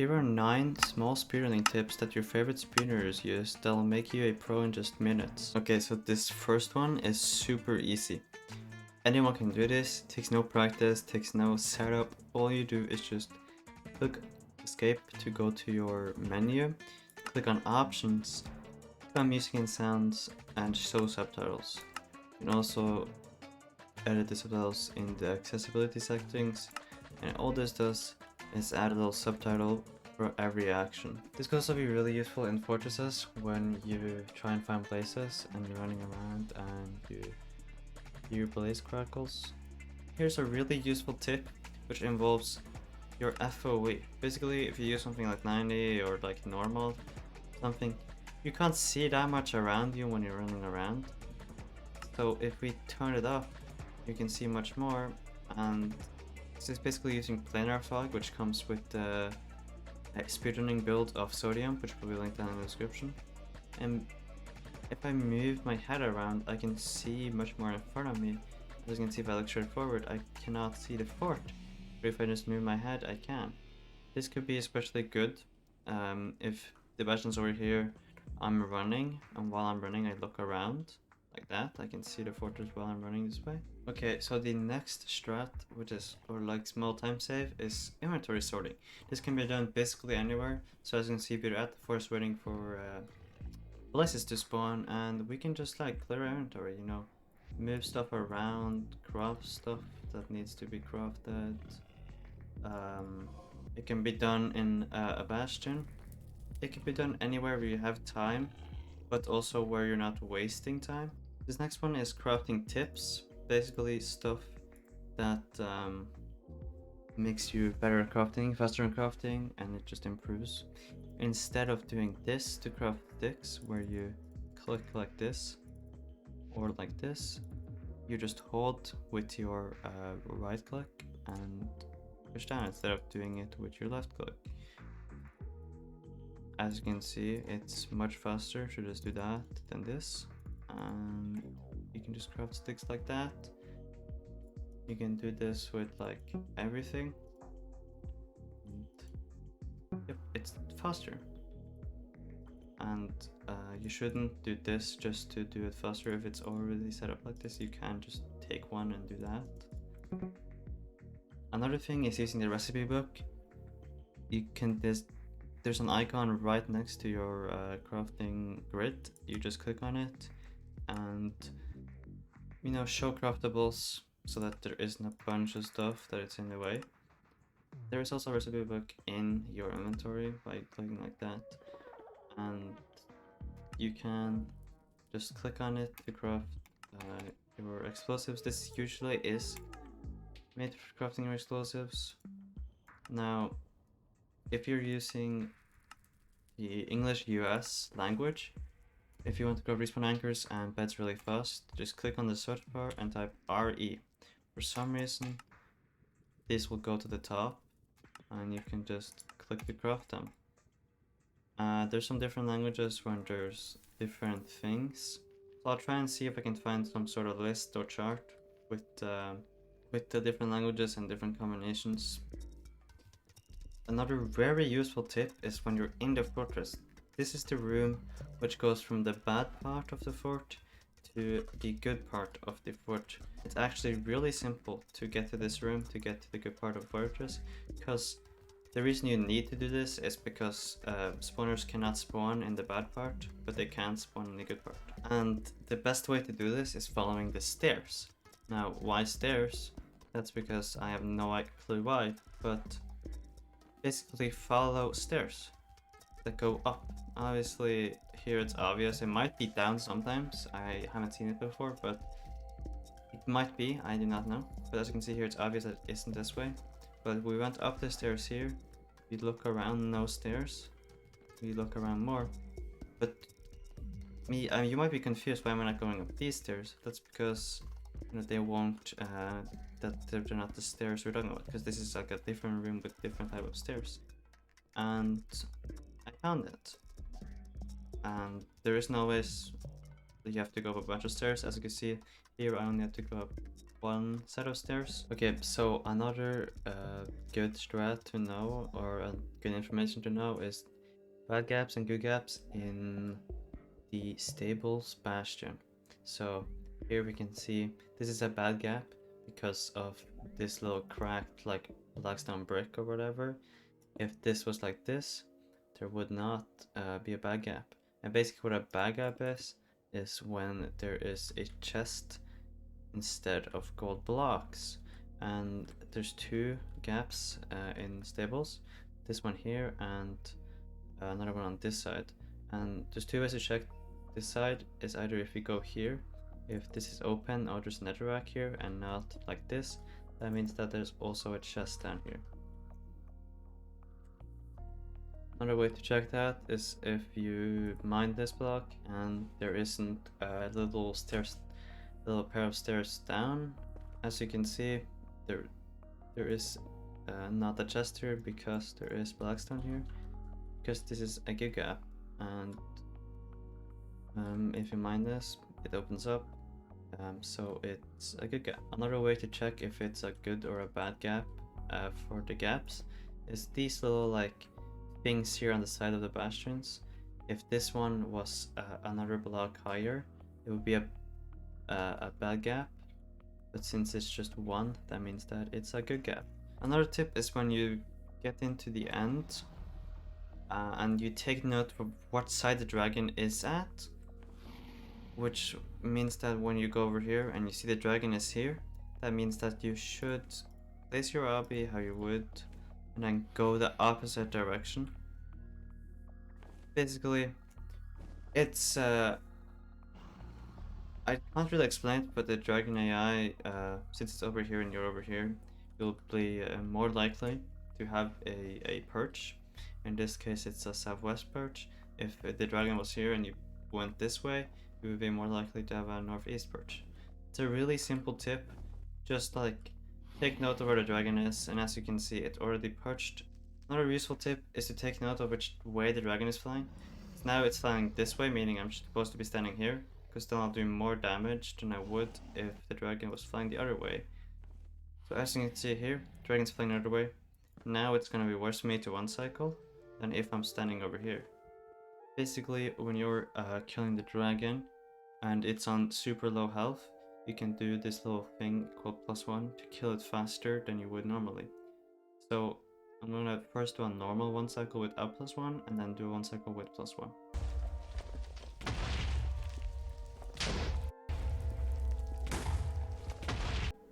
Here are 9 small speedrunning tips that your favorite speedrunners use that'll make you a pro in just minutes. Okay, so this first one is super easy. Anyone can do this, takes no practice, takes no setup. All you do is just click escape to go to your menu, click on options, click on music and sounds, and show subtitles. You can also edit the subtitles in the accessibility settings, and all this does is add a little subtitle for every action. This can also be really useful in fortresses when you try and find places and you're running around and you hear blaze crackles. Here's a really useful tip which involves your FOV. Basically, if you use something like 90 or like normal something, you can't see that much around you when you're running around. So if we turn it up, you can see much more, and this is basically using planar fog, which comes with the speedrunning build of Sodium, which will be linked down in the description. And if I move my head around, I can see much more in front of me. As you can see, if I look straight forward, I cannot see the fort. But if I just move my head, I can. This could be especially good if the bastion's over here, I'm running, and while I'm running I look around like that. I can see the fortress while I'm running this way. Okay, so the next strat, which is or like small time save, is inventory sorting. This can be done basically anywhere. So as you can see, we're at the forest waiting for places to spawn, and we can just like clear inventory, you know, move stuff around, craft stuff that needs to be crafted. It can be done in a bastion. It can be done anywhere where you have time, but also where you're not wasting time. This next one is crafting tips. Basically stuff that makes you better at crafting, faster at crafting, and it just improves. Instead of doing this to craft sticks, where you click like this or like this, you just hold with your right click and push down instead of doing it with your left click. As you can see, it's much faster to just do that than this, and you can just craft sticks like that. You can do this with like everything, and yep, it's faster. And you shouldn't do this just to do it faster. If it's already set up like this, you can just take one and do that. Another thing is using the recipe book. You can there's an icon right next to your crafting grid. You just click on it and, you know, show craftables so that there isn't a bunch of stuff that it's in the way. There is also a recipe book in your inventory by clicking like that, and you can just click on it to craft your explosives. This usually is made for crafting your explosives. Now, if you're using the English US language, if you want to go respawn anchors and beds really fast, just click on the search bar and type RE. For some reason, this will go to the top and you can just click to craft them. There's some different languages when there's different things. So I'll try and see if I can find some sort of list or chart with the different languages and different combinations. Another very useful tip is when you're in the fortress. This is the room which goes from the bad part of the fort to the good part of the fort. It's actually really simple to get to this room, to get to the good part of the fortress, because the reason you need to do this is because spawners cannot spawn in the bad part, but they can spawn in the good part. And the best way to do this is following the stairs. Now, why stairs? That's because I have no clue why, but basically follow stairs that go up. Obviously here it's obvious, it might be down sometimes, I haven't seen it before, but it might be, I do not know. But as you can see here, it's obvious that it isn't this way. But we went up the stairs here, we look around, no stairs, we look around more. But you might be confused why am I not going up these stairs. That's because, you know, they won't that they're not the stairs we're talking about, because this is like a different room with different type of stairs. And I found it, and there is no ways that you have to go up a bunch of stairs. As you can see here, I only have to go up one set of stairs. Okay, so another good strat to know, or good information to know, is bad gaps and good gaps in the stables bastion. So here we can see this is a bad gap because of this little cracked like blackstone brick or whatever. If this was like this, there would not be a bad gap. And basically what a bad gap is when there is a chest instead of gold blocks. And there's two gaps in stables, this one here and another one on this side. And there's two ways to check this side, is either if we go here, if this is open or there's netherrack here and not like this, that means that there's also a chest down here. Another way to check that is if you mine this block and there isn't a little pair of stairs down. As you can see, there is not a chest here because there is blackstone here, because this is a good gap. And if you mine this, it opens up, so it's a good gap. Another way to check if it's a good or a bad gap for the gaps is these little like things here on the side of the bastions. If this one was another block higher, it would be a bad gap, but since it's just one, that means that it's a good gap. Another tip is when you get into the end and you take note of what side the dragon is at, which means that when you go over here and you see the dragon is here, that means that you should place your obby how you would and then go the opposite direction. Basically, it's I can't really explain it, but the dragon AI, since it's over here and you're over here, you'll be more likely to have a perch. In this case, it's a southwest perch. If the dragon was here and you went this way, you would be more likely to have a northeast perch. It's a really simple tip. Just like take note of where the dragon is, and as you can see, it's already perched. Another useful tip is to take note of which way the dragon is flying. So now it's flying this way, meaning I'm supposed to be standing here, because then I'll do more damage than I would if the dragon was flying the other way. So as you can see here, dragon's flying the other way. Now it's gonna be worse for me to one cycle than if I'm standing over here. Basically, when you're killing the dragon and it's on super low health, you can do this little thing called +1 to kill it faster than you would normally. So I'm gonna first do a normal one cycle without +1 and then do one cycle with +1.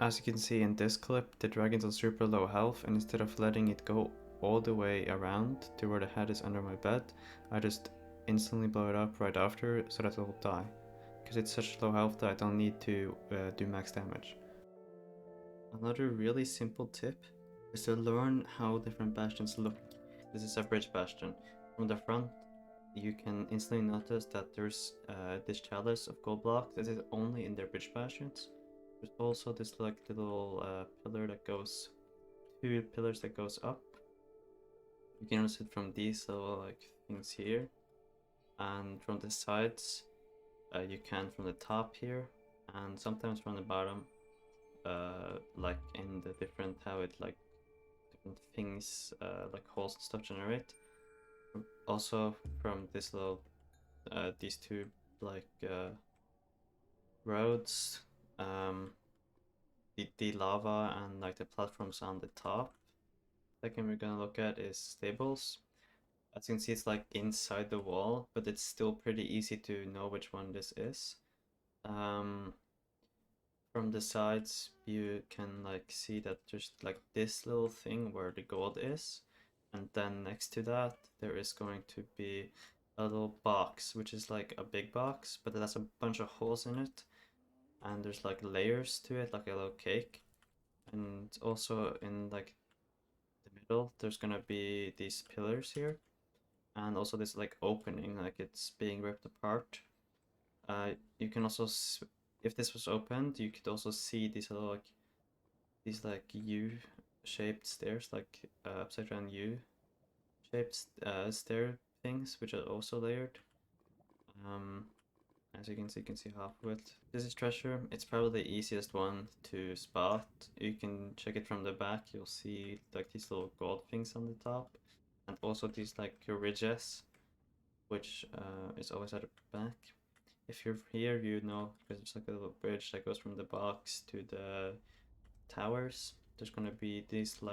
As you can see in this clip, the dragon's on super low health, and instead of letting it go all the way around to where the head is under my bed, I just instantly blow it up right after so that it will die. Because it's such low health that I don't need to do max damage. Another really simple tip is to learn how different bastions look. This is a bridge bastion. From the front, you can instantly notice that there's this chalice of gold blocks. This is only in their bridge bastions. There's also this like little pillar that goes, two pillars that goes up. You can notice it from these little like things here, and from the sides. You can from the top here, and sometimes from the bottom, like in the different how it like different things like holes and stuff generate. Also from this little these two like roads, the lava and like the platforms on the top. Second we're gonna look at is stables. As you can see, it's like inside the wall, but it's still pretty easy to know which one this is. From the sides you can like see that there's like this little thing where the gold is, and then next to that there is going to be a little box which is like a big box but it has a bunch of holes in it, and there's like layers to it like a little cake. And also in like the middle there's gonna be these pillars here, and also this like opening like it's being ripped apart. You can also if this was opened, you could also see these little like U-shaped stairs, like upside down U-shaped stair things, which are also layered. As you can see half of it. This is treasure. It's probably the easiest one to spot. You can check it from the back. You'll see like these little gold things on the top, and also these like ridges, which is always at the back. If you're here, you know, because there's like a little bridge that goes from the box to the towers. There's gonna be these uh,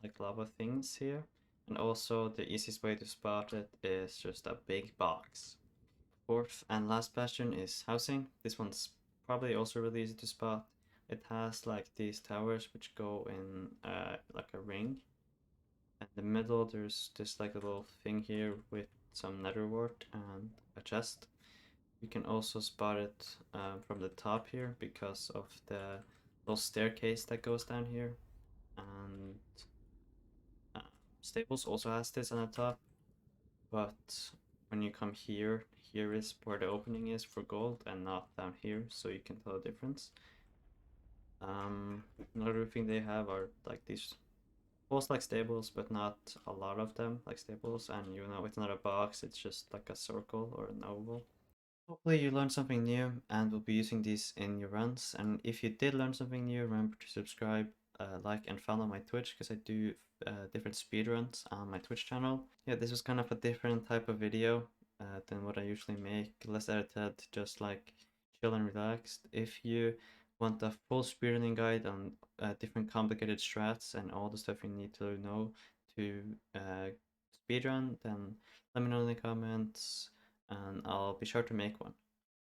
like lava things here. And also the easiest way to spot it is just a big box. Fourth and last bastion is housing. This one's probably also really easy to spot. It has like these towers which go in like a ring. In the middle there's this like a little thing here with some nether wart and a chest. You can also spot it from the top here because of the little staircase that goes down here. And Stables also has this on the top, but when you come here, here is where the opening is for gold and not down here, so you can tell the difference. Another thing they have are like these almost like stables, but not a lot of them like stables, and you know it's not a box, it's just like a circle or an oval. Hopefully you learned something new and will be using these in your runs. And if you did learn something new, remember to subscribe, like, and follow my Twitch because I do different speedruns on my Twitch channel. Yeah, this was kind of a different type of video than what I usually make. Less edited, just like chill and relaxed. If you want a full speedrunning guide on different complicated strats and all the stuff you need to know to speedrun, then let me know in the comments and I'll be sure to make one.